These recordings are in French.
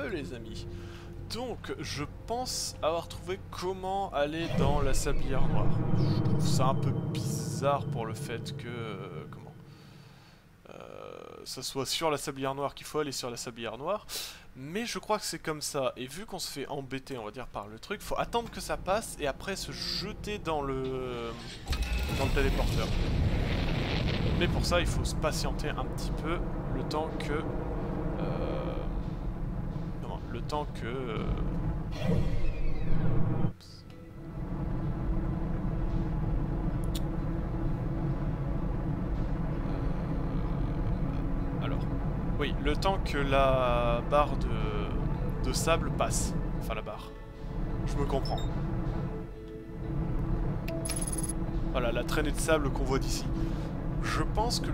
les amis. Donc je pense avoir trouvé comment aller dans la sablière noire. Je trouve ça un peu bizarre pour le fait que... ça soit sur la sablière noire qu'il faut aller sur la sablière noire. Mais je crois que c'est comme ça. Et vu qu'on se fait embêter, on va dire, par le truc, faut attendre que ça passe et après se jeter dans le téléporteur. Mais pour ça, il faut se patienter un petit peu le temps que... non, le temps que... alors, oui, le temps que la barre de sable passe. Enfin, la barre. Je me comprends. Voilà, la traînée de sable qu'on voit d'ici. Je pense que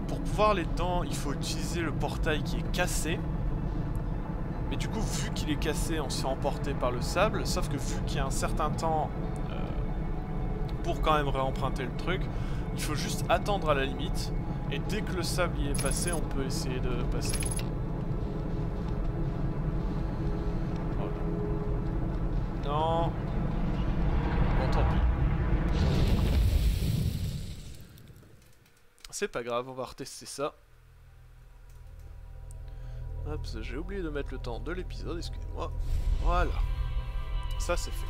pour pouvoir aller dedans, il faut utiliser le portail qui est cassé. Mais du coup, vu qu'il est cassé, on se fait emporter par le sable. Sauf que vu qu'il y a un certain temps pour quand même réemprunter le truc, il faut juste attendre à la limite. Et dès que le sable y est passé, on peut essayer de passer. Voilà. Non. Bon, tant pis. C'est pas grave, on va retester ça. Hop, j'ai oublié de mettre le temps de l'épisode, excusez-moi. Voilà. Ça, c'est fait.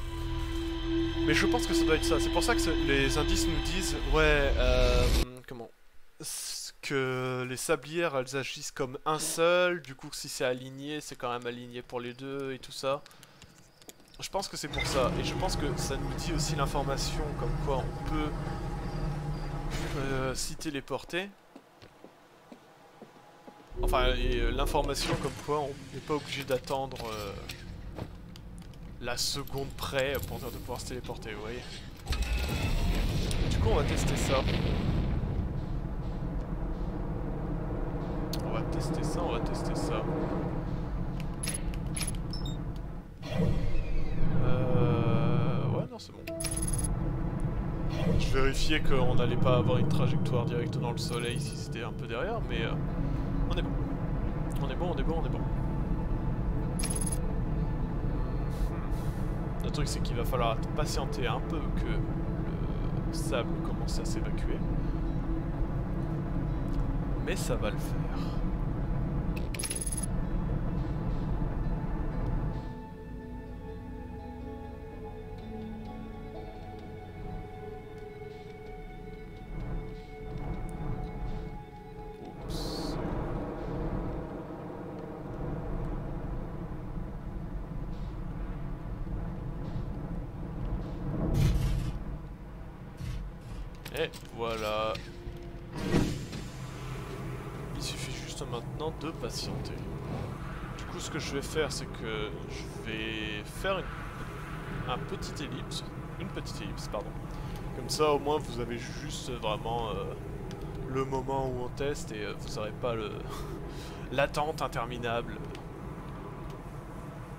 Mais je pense que ça doit être ça. C'est pour ça que les indices nous disent, ouais, que les sablières, elles agissent comme un seul. Du coup, si c'est aligné, c'est quand même aligné pour les deux et tout ça. Je pense que c'est pour ça. Et je pense que ça nous dit aussi l'information comme quoi on peut s'y téléporter. Enfin, l'information comme quoi on n'est pas obligé d'attendre la seconde près pour dire de pouvoir se téléporter, vous voyez. Du coup, on va tester ça. On va tester ça, on va tester ça. Ouais, non, c'est bon. Je vérifiais qu'on n'allait pas avoir une trajectoire directe dans le soleil si c'était un peu derrière, mais on est bon. On est bon, on est bon, on est bon. Le truc, c'est qu'il va falloir patienter un peu que le sable commence à s'évacuer. Mais ça va le faire. Et voilà. Il suffit juste maintenant de patienter. Du coup, ce que je vais faire, c'est que je vais faire un petit ellipse. Une petite ellipse, pardon. Comme ça, au moins, vous avez juste vraiment le moment où on teste et vous n'aurez pas l'attente interminable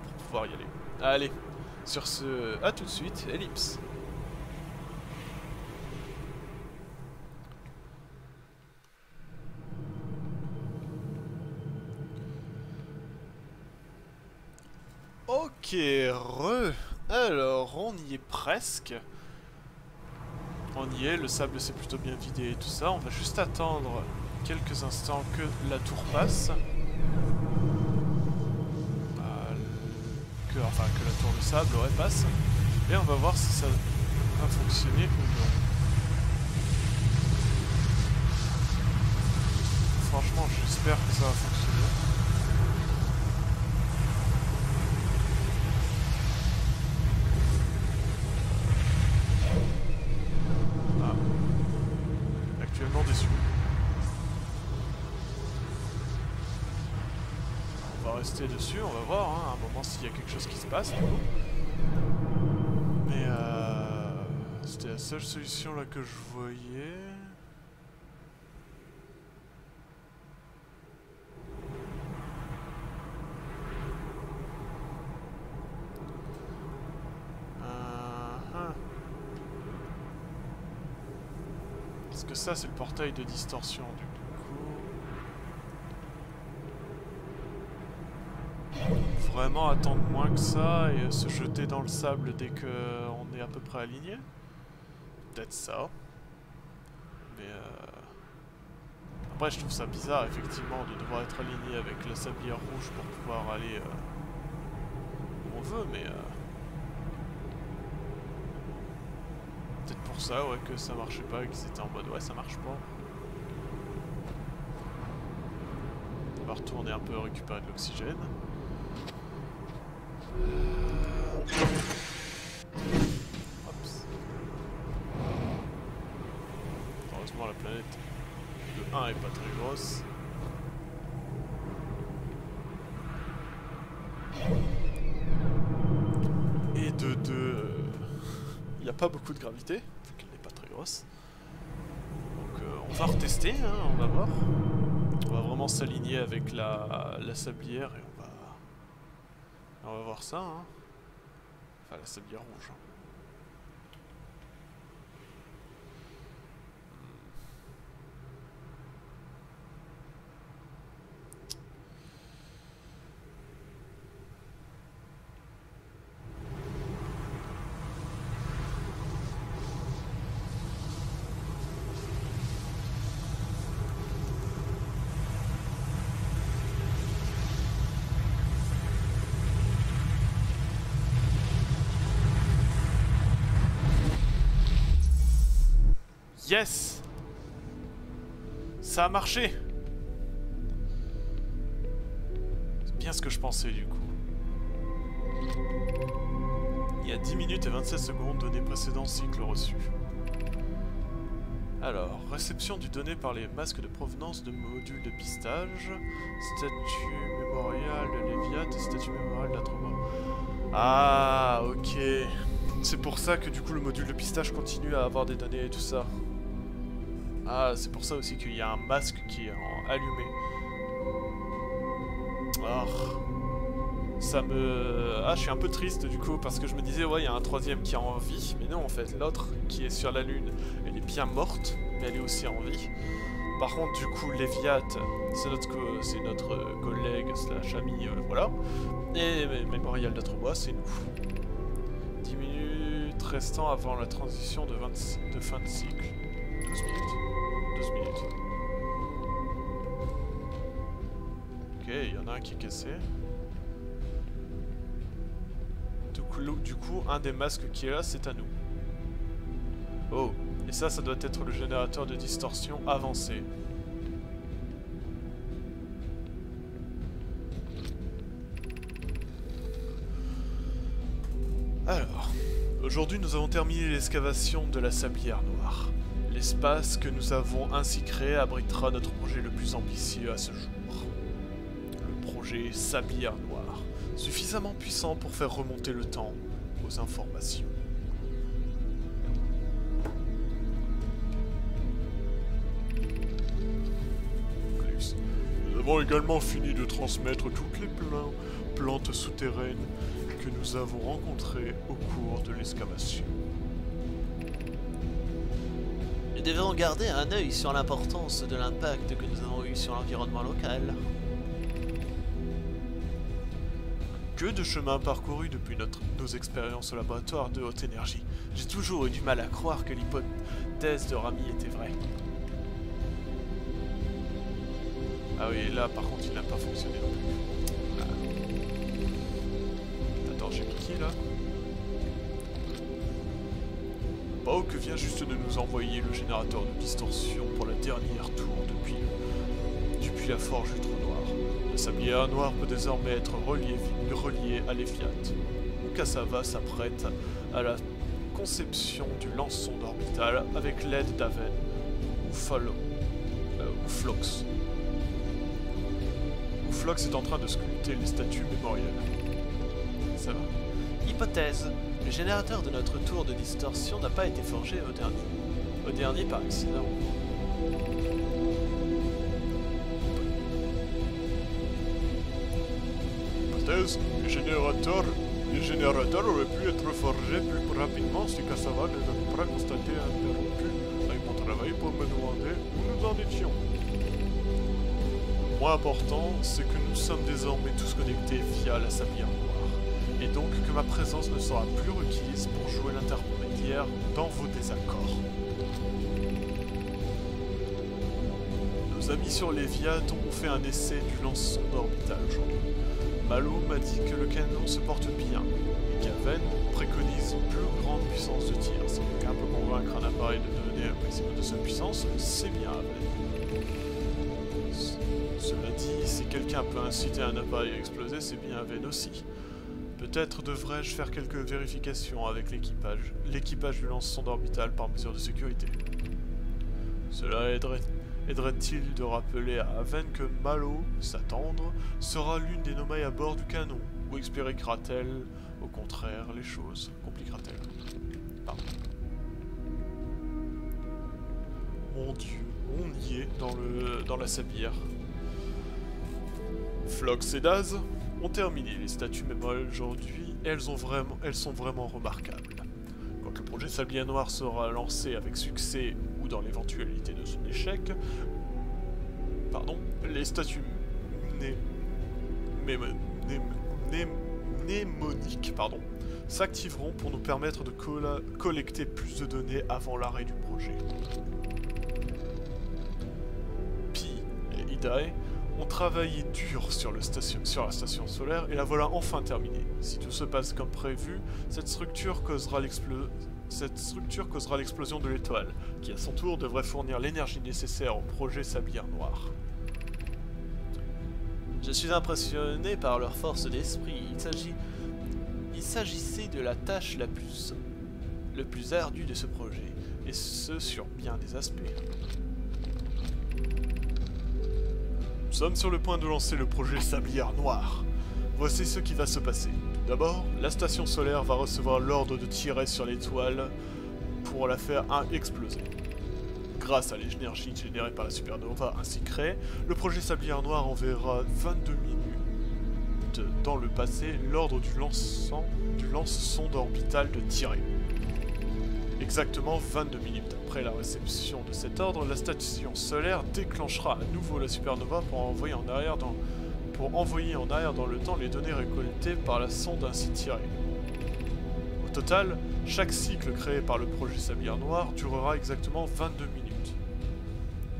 pour pouvoir y aller. Allez, sur ce, à tout de suite, ellipse. Ok, alors on y est presque. On y est, le sable s'est plutôt bien vidé et tout ça. On va juste attendre quelques instants que la tour passe. Que la tour de sable passe. Et on va voir si ça va fonctionner ou non. Franchement, j'espère que ça va fonctionner. Déçu. On va rester dessus, on va voir hein, à un moment s'il y a quelque chose qui se passe du coup. Mais c'était la seule solution là que je voyais. Parce que ça c'est le portail de distorsion du coup. vraiment attendre moins que ça et se jeter dans le sable dès qu'on est à peu près aligné? Peut-être ça. Mais après je trouve ça bizarre effectivement de devoir être aligné avec la sablière rouge pour pouvoir aller où on veut, mais peut-être pour ça ouais que ça marchait pas et qu'ils étaient en mode ouais ça marche pas. On va retourner un peu récupérer de l'oxygène. Oups. Heureusement la planète de 1 est pas très grosse. Et de 2, il n'y a pas beaucoup de gravité, vu qu'elle n'est pas très grosse. Donc on va retester, hein, on va voir. On va vraiment s'aligner avec la sablière et on va voir ça. Hein. Enfin la sablière rouge. Yes! Ça a marché! C'est bien ce que je pensais du coup. Il y a 10 minutes et 27 secondes, données précédentes, cycle reçu. Alors, réception du donné par les masques de provenance de modules de pistage, statut mémorial de Léviat et statut mémorial d'Atroma. Ah, ok. C'est pour ça que du coup le module de pistage continue à avoir des données et tout ça. Ah, c'est pour ça aussi qu'il y a un masque qui est allumé. Ah, ça me... Ah, je suis un peu triste du coup, parce que je me disais, ouais, il y a un troisième qui est en vie. Mais non, en fait, l'autre qui est sur la Lune, elle est bien morte, mais elle est aussi en vie. Par contre, du coup, Léviat, c'est notre collègue slash ami, voilà. Et Mémorial d'Atroma, c'est nous. 10 minutes restant avant la transition de fin de cycle. 12 minutes. 12 minutes. Ok, il y en a un qui est cassé. Du coup, un des masques qui est là, c'est à nous. Oh, et ça doit être le générateur de distorsion avancé. Alors, aujourd'hui nous avons terminé l'excavation de la sablière noire. L'espace que nous avons ainsi créé abritera notre projet le plus ambitieux à ce jour. Le projet Sablière Noire, suffisamment puissant pour faire remonter le temps aux informations. Nous avons également fini de transmettre toutes les plantes souterraines que nous avons rencontrées au cours de l'excavation. Nous devons garder un œil sur l'importance de l'impact que nous avons eu sur l'environnement local. Que de chemin parcouru depuis nos expériences au laboratoire de haute énergie. J'ai toujours eu du mal à croire que l'hypothèse de Rami était vraie. Ah oui, là par contre il n'a pas fonctionné non plus. Ah. Attends, j'ai mis qui là? Bauk vient juste de nous envoyer le générateur de distorsion pour la dernière tour depuis la forge du trou noir. La sablière noire peut désormais être reliée à l'Éphiat. Mukasava s'apprête à la conception du lance-sonde orbital avec l'aide d'Aven ou Flox. Flox est en train de sculpter les statues mémorielles. Ça va. Hypothèse. Le générateur de notre tour de distorsion n'a pas été forgé au dernier par accident. Hypothèse. Les générateurs auraient pu être forgés plus rapidement si Kasava ne l'avait pas constaté interrompu avec mon travail pour me demander où nous en étions. moins important, c'est que nous sommes désormais tous connectés via la sablière noire, et donc que ma présence ne sera plus requise pour jouer l'intermédiaire dans vos désaccords. Nos amis sur Léviat ont fait un essai du lance-sonde orbital aujourd'hui. Malo m'a dit que le canon se porte bien, et qu'Aven préconise une plus grande puissance de tir. Si quelqu'un peut convaincre un appareil de donner un maximum de sa puissance, c'est bien Aven. Cela dit, si quelqu'un peut inciter un appareil à exploser, c'est bien Aven aussi. Peut-être devrais-je faire quelques vérifications avec l'équipage du lance-sonde orbital par mesure de sécurité. Cela aiderait-il de rappeler à Aven que Malo, sa tendre, sera l'une des nommées à bord du canon, ou expliquera-t-elle, au contraire, les choses? Compliquera-t-elle? Pardon. Mon Dieu, on y est dans la sablière. Phlox et Daz ont terminé les statues mémorielles aujourd'hui et elles sont vraiment remarquables. Quand le projet Sablier Noir sera lancé avec succès ou dans l'éventualité de son échec, les statues mnémoniques s'activeront pour nous permettre de collecter plus de données avant l'arrêt du projet. Pi et Idae ont travaillé dur sur la station solaire et la voilà enfin terminée. Si tout se passe comme prévu, cette structure causera l'explosion de l'étoile, qui à son tour devrait fournir l'énergie nécessaire au projet Sablière Noire. Je suis impressionné par leur force d'esprit. Il s'agissait de la tâche le plus ardue de ce projet, et ce sur bien des aspects. Nous sommes sur le point de lancer le projet Sablière Noire. Voici ce qui va se passer. Tout d'abord, la station solaire va recevoir l'ordre de tirer sur l'étoile pour la faire exploser. Grâce à l'énergie générée par la supernova ainsi créée, le projet Sablière Noire enverra 22 minutes dans le passé l'ordre du lance-sonde orbital de tirer. Exactement 22 minutes après la réception de cet ordre, la station solaire déclenchera à nouveau la supernova pour envoyer en arrière dans le temps les données récoltées par la sonde ainsi tirée. Au total, chaque cycle créé par le projet Sablière Noire durera exactement 22 minutes.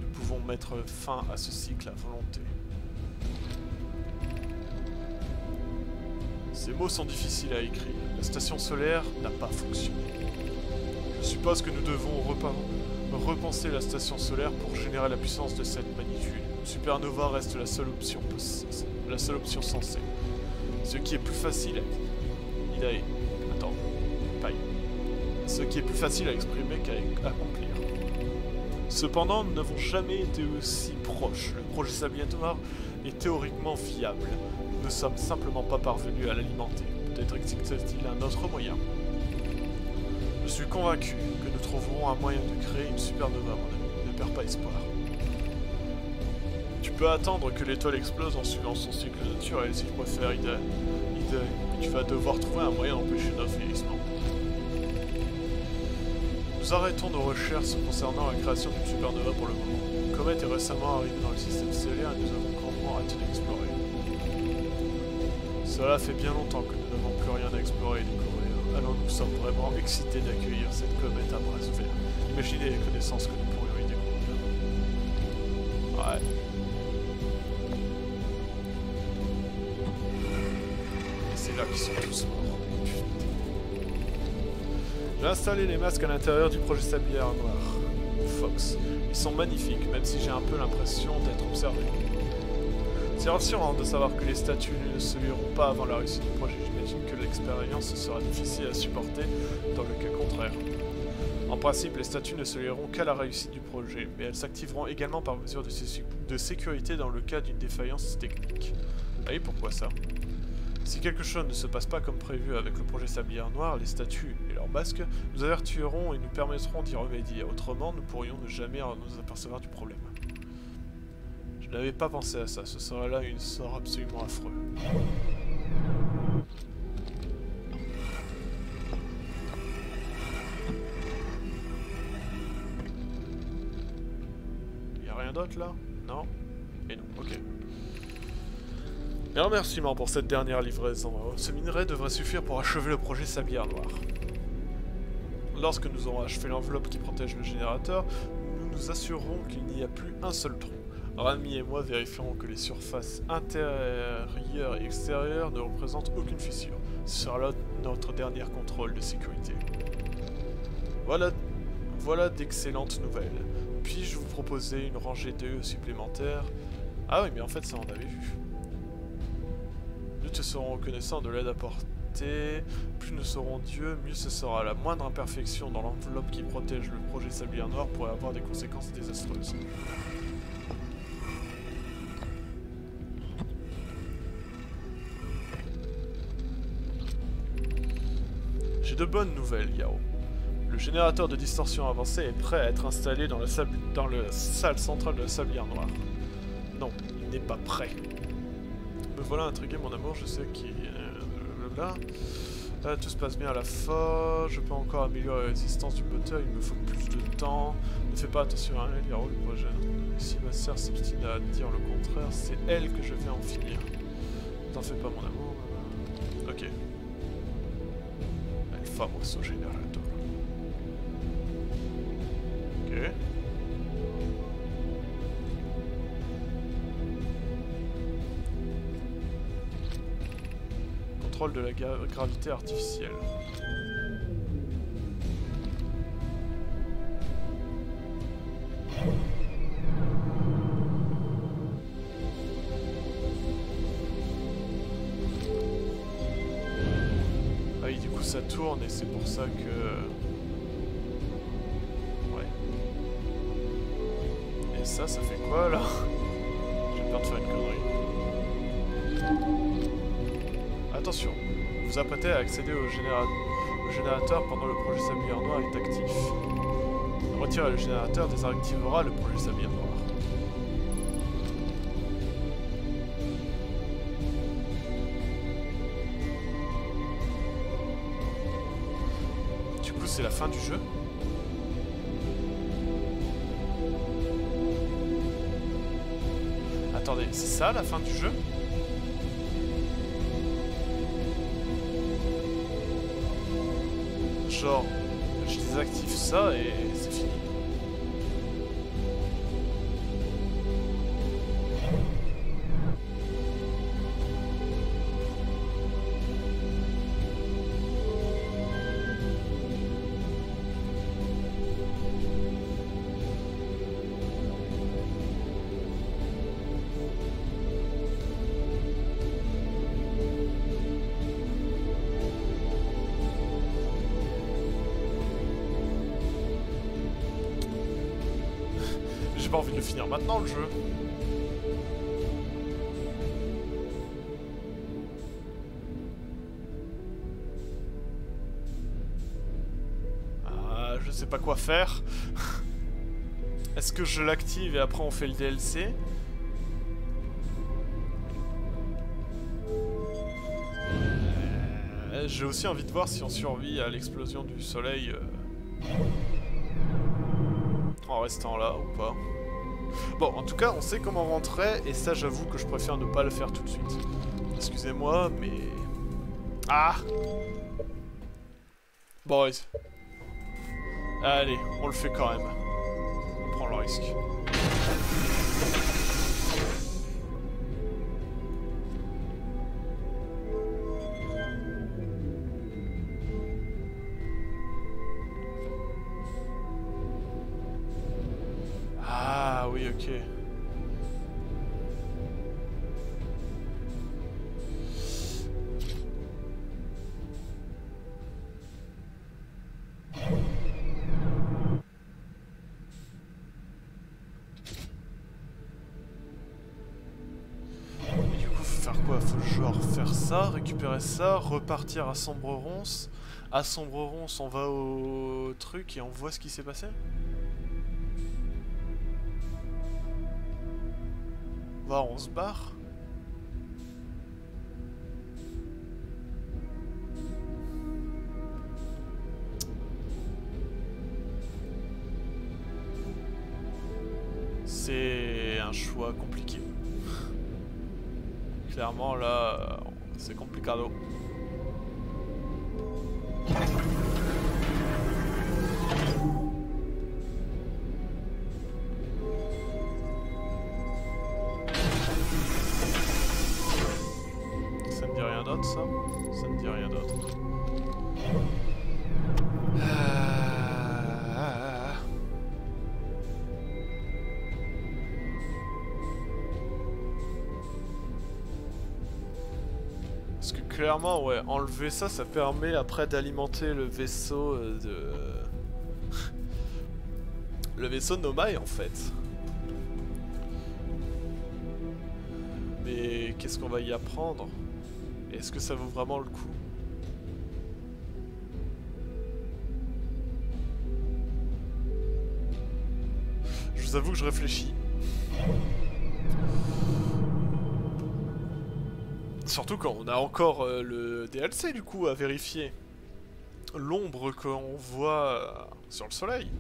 Nous pouvons mettre fin à ce cycle à volonté. Ces mots sont difficiles à écrire. La station solaire n'a pas fonctionné. Je suppose que nous devons repenser la station solaire pour générer la puissance de cette magnitude. Une supernova reste la seule option sensée. Ce qui est plus facile Ce qui est plus facile à exprimer qu'à accomplir. Cependant, nous n'avons jamais été aussi proches. Le projet Sablier Noir est théoriquement viable. Nous ne sommes simplement pas parvenus à l'alimenter. Peut-être existe-t-il un autre moyen. Je suis convaincu que nous trouverons un moyen de créer une supernova, mon ami. Ne perds pas espoir. Tu peux attendre que l'étoile explose en suivant son cycle naturel si tu préfères, Ida. Tu vas devoir trouver un moyen d'empêcher notre vieillissement. Nous arrêtons nos recherches concernant la création d'une supernova pour le moment. Une comète est récemment arrivée dans le système solaire et nous avons grandement hâte de l'explorer. Cela fait bien longtemps que nous n'avons plus rien à explorer et découvrir. Alors nous sommes vraiment excités d'accueillir cette comète à bras ouverts. Imaginez les connaissances que nous pourrions y découvrir. Ouais. Et c'est là qu'ils sont tous morts. J'ai installé les masques à l'intérieur du projet Sablière Noire. Fox. Ils sont magnifiques, même si j'ai un peu l'impression d'être observé. C'est rassurant de savoir que les statues ne se liront pas avant la réussite du projet. J'imagine que l'expérience sera difficile à supporter dans le cas contraire. En principe, les statues ne se liront qu'à la réussite du projet, mais elles s'activeront également par mesure de sécurité dans le cas d'une défaillance technique. Ah oui, pourquoi ça? Si quelque chose ne se passe pas comme prévu avec le projet Sablière Noire, les statues et leurs masques nous avertiront et nous permettront d'y remédier. Autrement, nous pourrions ne jamais nous apercevoir du problème. Je n'avais pas pensé à ça, ce serait là une sort absolument affreux. Y'a rien d'autre là? Non? Et non, ok. Et un remerciement pour cette dernière livraison. Ce minerai devrait suffire pour achever le projet Sablière Noire. Lorsque nous aurons achevé l'enveloppe qui protège le générateur, nous nous assurerons qu'il n'y a plus un seul tronc. Rami et moi vérifierons que les surfaces intérieures et extérieures ne représentent aucune fissure. Ce sera là notre dernier contrôle de sécurité. Voilà d'excellentes nouvelles. Puis-je vous proposer une rangée d'œufs supplémentaires? Ah oui, mais en fait ça on avait vu. Nous te serons reconnaissants de l'aide apportée. Plus nous serons Dieu, mieux ce sera. La moindre imperfection dans l'enveloppe qui protège le projet Sablière Noire pourrait avoir des conséquences désastreuses. J'ai de bonnes nouvelles, Yao. Le générateur de distorsion avancé est prêt à être installé dans la salle centrale de la Sablière Noire. Non, il n'est pas prêt. Me voilà intrigué, mon amour, je sais qu'il... là. Tout se passe bien à la fin, je peux encore améliorer la résistance du moteur, il me faut plus de temps. Ne fais pas attention à elle, Yaro, le projet. Si ma sœur s'obstine à dire le contraire, c'est elle que je vais en finir. T'en fais pas, mon amour. Ok. El famoso generator. Ok. Contrôle de la gravité artificielle. Ah oui, du coup ça tourne et c'est pour ça que... Ouais. Et ça fait quoi là? J'ai peur de faire une connerie. Attention, vous vous apprêtez à accéder au générateur pendant le projet Sablière Noire est actif. Retirer le générateur désactivera le projet Sablière Noire. Du coup, c'est la fin du jeu. Attendez, c'est ça la fin du jeu? Genre, je désactive ça et c'est fini. J'ai pas envie de le finir maintenant le jeu. Ah, je sais pas quoi faire. Est-ce que je l'active et après on fait le DLC? J'ai aussi envie de voir si on survit à l'explosion du soleil en restant là ou pas. Bon, en tout cas, on sait comment rentrer, et ça, j'avoue que je préfère ne pas le faire tout de suite. Excusez-moi, mais... Ah! Boys. Allez, on le fait quand même. On prend le risque. Ah oui, ok. Et du coup, faut faire quoi? Faut genre faire ça, récupérer ça, repartir à Sombre Ronce. À Sombre Ronce, on va au truc et on voit ce qui s'est passé? On se barre. C'est un choix compliqué. Clairement, là, c'est complicado. Ça me dit rien d'autre, ça? Ça me dit rien d'autre. Parce que clairement, ouais, enlever ça, ça permet après d'alimenter le vaisseau de... le vaisseau de Nomai, en fait. Mais qu'est-ce qu'on va y apprendre? Est-ce que ça vaut vraiment le coup? Je vous avoue que je réfléchis. Surtout quand on a encore le DLC du coup à vérifier. L'ombre qu'on voit sur le soleil.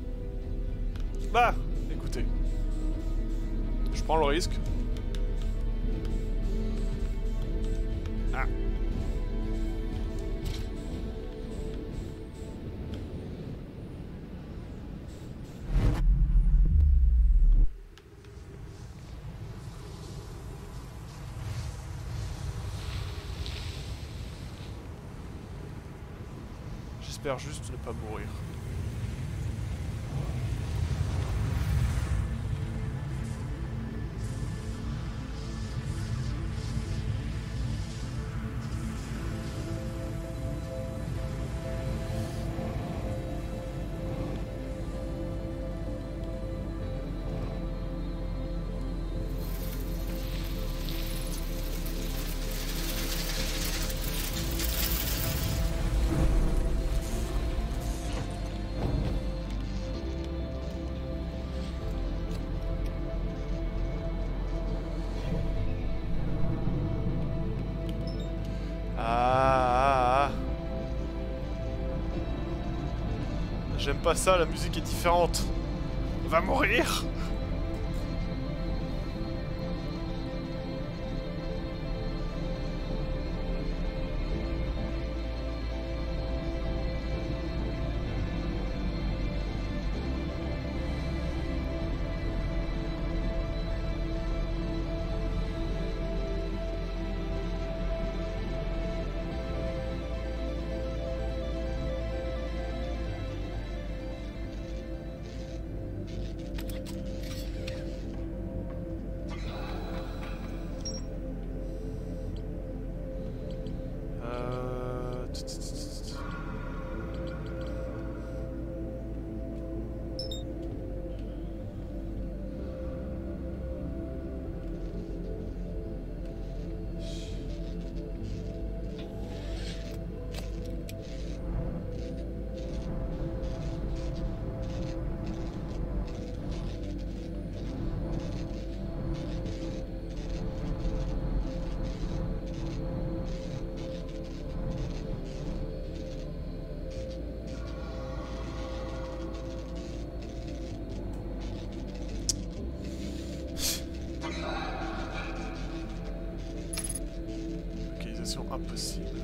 Bah, écoutez. Je prends le risque. Ah. J'espère juste ne pas mourir. J'aime pas ça, la musique est différente. On va mourir. Impossible.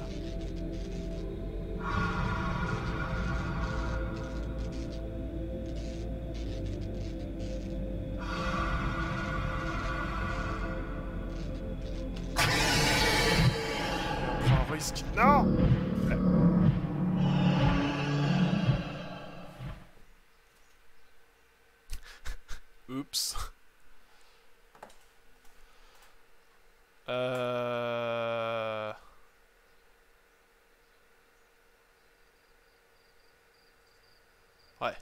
On prend un risque. Non! Oups. Ouais.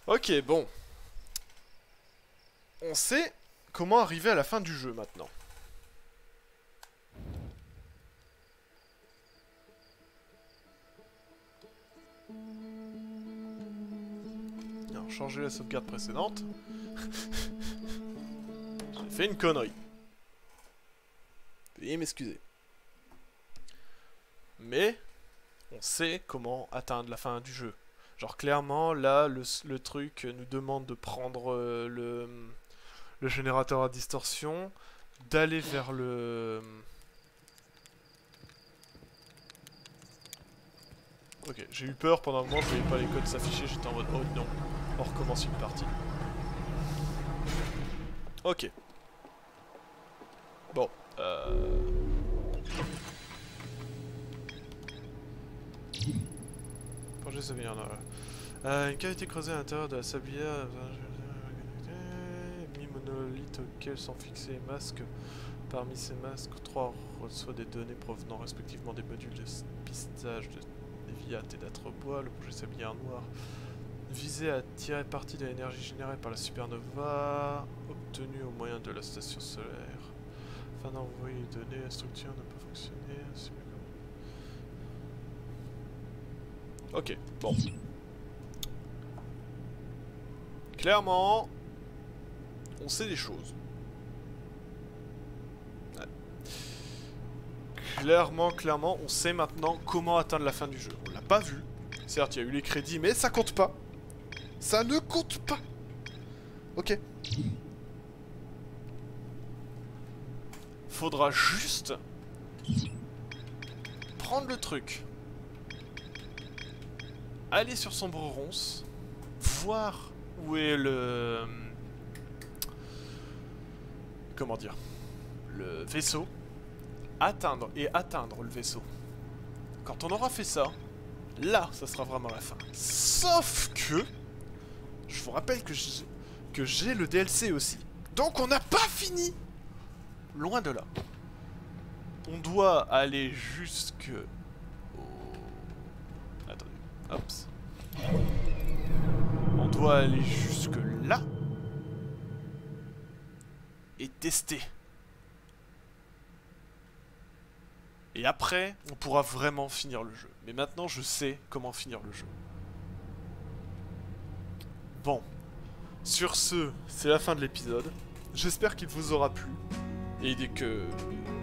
Ok, bon. On sait comment arriver à la fin du jeu maintenant. Alors, changer la sauvegarde précédente. J'ai fait une connerie. Veuillez m'excuser. Mais on sait comment atteindre la fin du jeu. Genre clairement là le truc nous demande de prendre le le générateur à distorsion, d'aller vers le... Ok, j'ai eu peur pendant un moment, je voyais pas les codes s'afficher, j'étais en mode oh non, on recommence une partie. Ok. Bon, Projet sablière, une cavité creusée à l'intérieur de la sablière, mi-monolithe auquel sont fixés les masques. Parmi ces masques, 3 reçoivent des données provenant respectivement des modules de pistage de Neviat et d'Atrebois. Le projet sablière noir visait à tirer parti de l'énergie générée par la supernova obtenue au moyen de la station solaire. Afin d'envoyer les données, la structure n'a pas fonctionné. Ok, bon. Clairement, on sait des choses. Ouais. Clairement, on sait maintenant comment atteindre la fin du jeu. On l'a pas vu. Certes, il y a eu les crédits, mais ça compte pas. Ça ne compte pas. Ok. Faudra juste prendre le truc, aller sur Sombre Ronce, voir où est le... Comment dire? Le vaisseau. Atteindre le vaisseau. Quand on aura fait ça, là, ça sera vraiment la fin. Sauf que... Je vous rappelle que j'ai le DLC aussi. Donc on n'a pas fini. Loin de là. On doit aller jusque... Attendez. Hops. On doit aller jusque là. Et tester. Et après, on pourra vraiment finir le jeu. Mais maintenant, je sais comment finir le jeu. Bon. Sur ce, c'est la fin de l'épisode. J'espère qu'il vous aura plu. Et que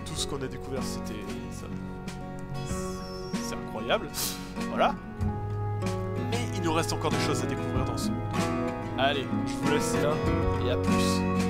tout ce qu'on a découvert, c'était... C'est incroyable. Voilà. Mais il nous reste encore des choses à découvrir dans ce monde. Allez, je vous laisse là. Et à plus.